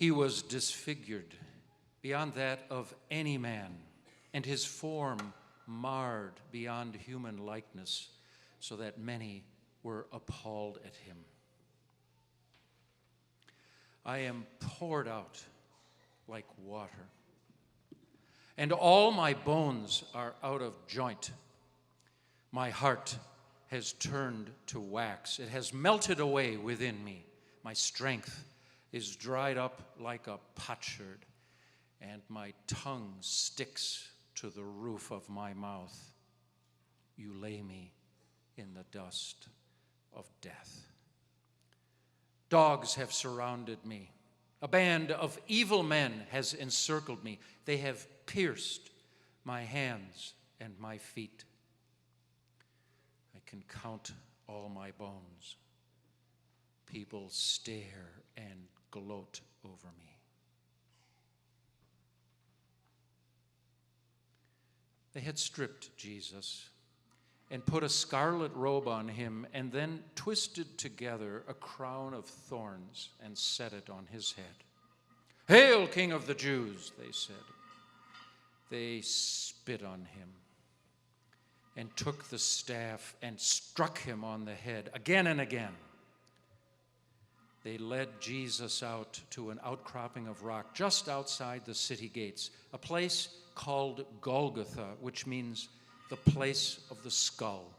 He was disfigured beyond that of any man, and his form marred beyond human likeness, so that many were appalled at him. I am poured out like water, and all my bones are out of joint. My heart has turned to wax. It has melted away within me. My strength is dried up like a potsherd, and my tongue sticks to the roof of my mouth. You lay me in the dust of death. Dogs have surrounded me. A band of evil men has encircled me. They have pierced my hands and my feet. I can count all my bones. People stare and gloat over me. They had stripped Jesus and put a scarlet robe on him, and then twisted together a crown of thorns and set it on his head. "Hail, King of the Jews," they said. They spit on him and took the staff and struck him on the head again and again. They led Jesus out to an outcropping of rock just outside the city gates, a place called Golgotha, which means the place of the skull.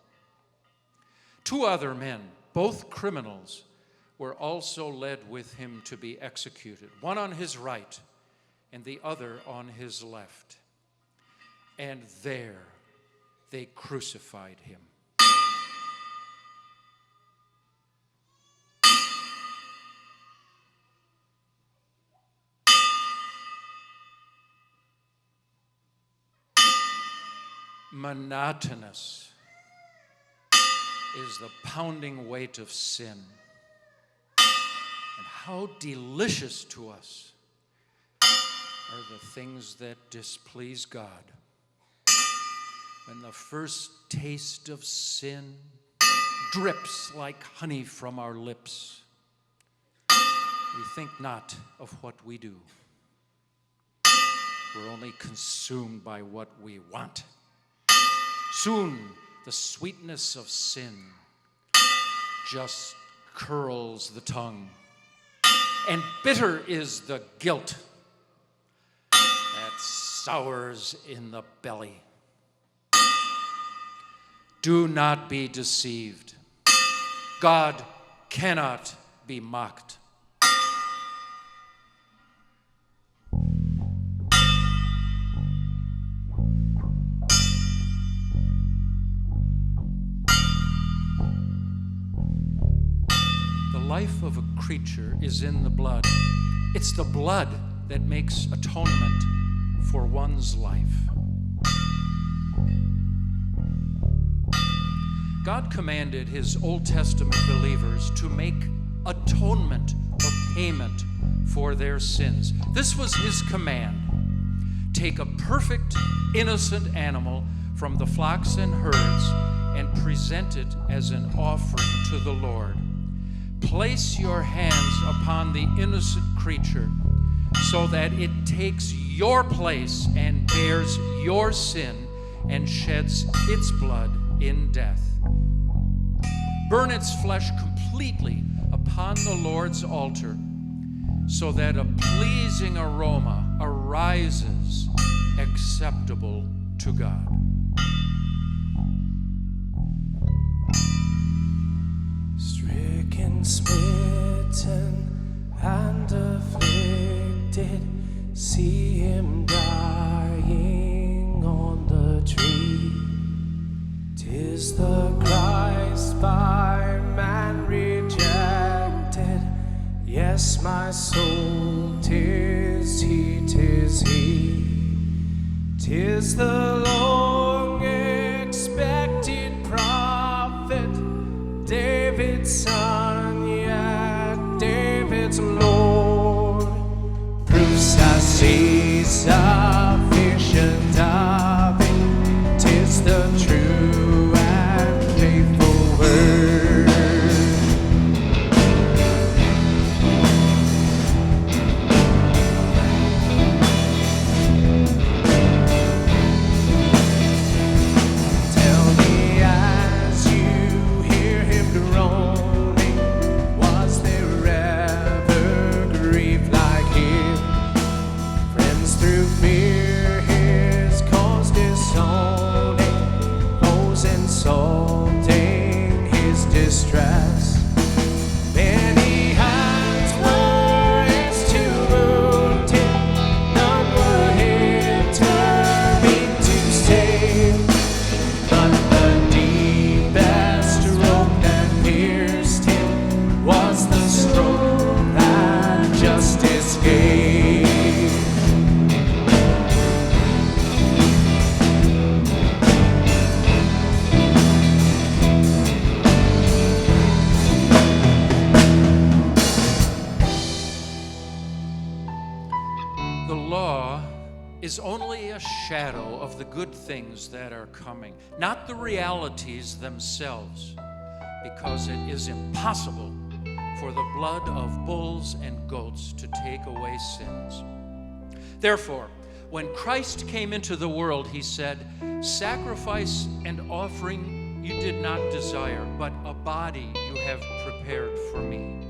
2 other men, both criminals, were also led with him to be executed, one on his right and the other on his left. And there they crucified him. Monotonous is the pounding weight of sin. And how delicious to us are the things that displease God. When the first taste of sin drips like honey from our lips, we think not of what we do. We're only consumed by what we want. Soon, the sweetness of sin just curls the tongue, and bitter is the guilt that sours in the belly. Do not be deceived. God cannot be mocked. The life of a creature is in the blood. It's the blood that makes atonement for one's life. God commanded his Old Testament believers to make atonement or payment for their sins. This was his command. Take a perfect, innocent animal from the flocks and herds and present it as an offering to the Lord. Place your hands upon the innocent creature so that it takes your place and bears your sin and sheds its blood in death. Burn its flesh completely upon the Lord's altar so that a pleasing aroma arises acceptable to God. Stricken, smitten, and afflicted, see him dying on the tree. 'Tis the Christ by man rejected. Yes, my soul, 'tis he, 'tis he. 'Tis the long expected prophet, David's son, yet David's Lord. Proofs I see sufficient of it. 'Tis the true and faithful word. is only a shadow of the good things that are coming, not the realities themselves, because it is impossible for the blood of bulls and goats to take away sins. Therefore, when Christ came into the world, he said, "Sacrifice and offering you did not desire, but a body you have prepared for me.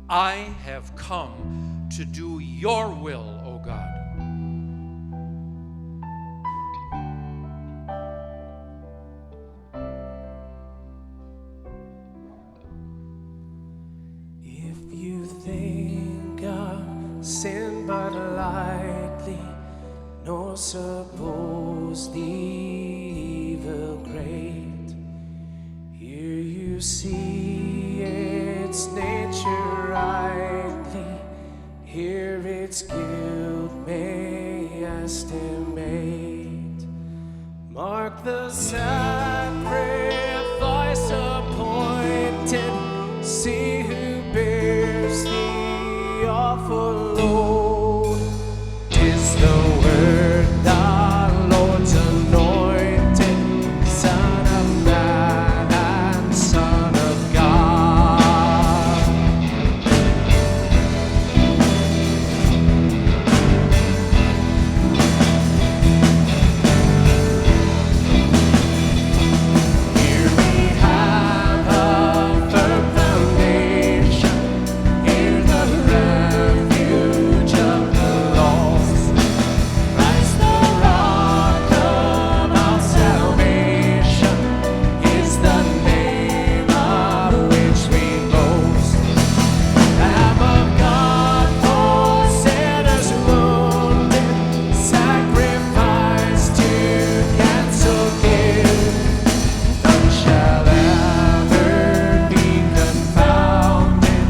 I have come to do your will, O God." If you think I sin but lightly, nor suppose the evil great, here you see its nature rightly, here its guilt may estimate. Mark the sacrifice appointed, see who bears the awful load. 'Tis the word, the Lord's anointed, Son of Man and Son of God. Here we have a firm foundation, here the refuge of the lost. Christ the rock of our salvation is the name of which we boast. Lamb of God for sinners wounded, sacrificed to cancel guilt. None shall ever be confounded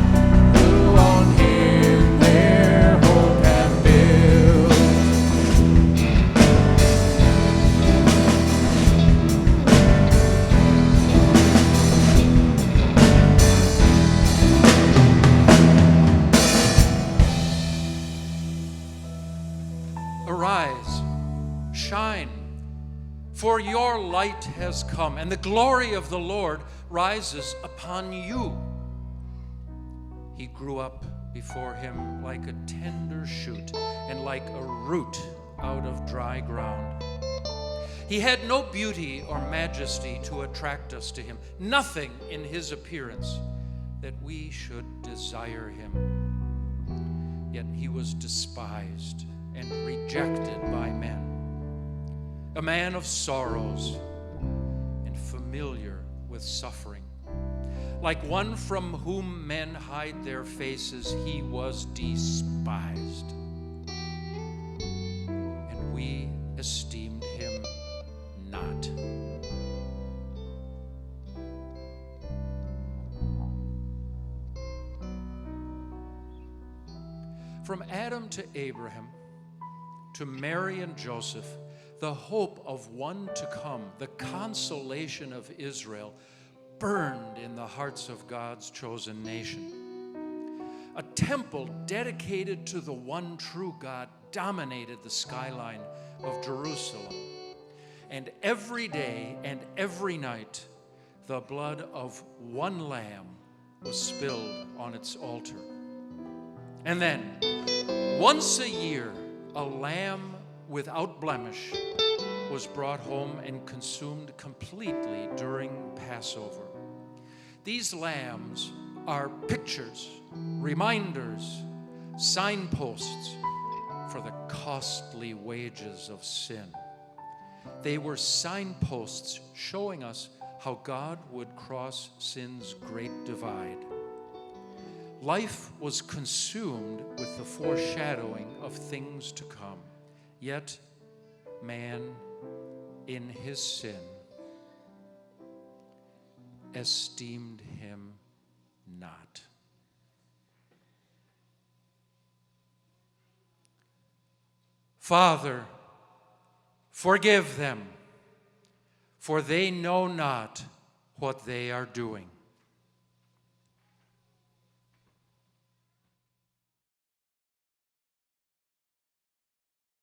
who on him their hope have built. Arise, shine, for your light has come, and the glory of the Lord rises upon you. He grew up before him like a tender shoot, and like a root out of dry ground. He had no beauty or majesty to attract us to him, nothing in his appearance that we should desire him. Yet he was despised and rejected by men, a man of sorrows and familiar with suffering. Like one from whom men hide their faces, he was despised, and we esteemed him not. From Adam to Abraham, to Mary and Joseph, the hope of one to come, the consolation of Israel, burned in the hearts of God's chosen nation. A temple dedicated to the one true God dominated the skyline of Jerusalem. And every day and every night, the blood of one lamb was spilled on its altar. And then, once a year, a lamb without blemish was brought home and consumed completely during Passover. These lambs are pictures, reminders, signposts for the costly wages of sin. They were signposts showing us how God would cross sin's great divide. Life was consumed with the foreshadowing of things to come. Yet, man, in his sin, esteemed him not. Father, forgive them, for they know not what they are doing.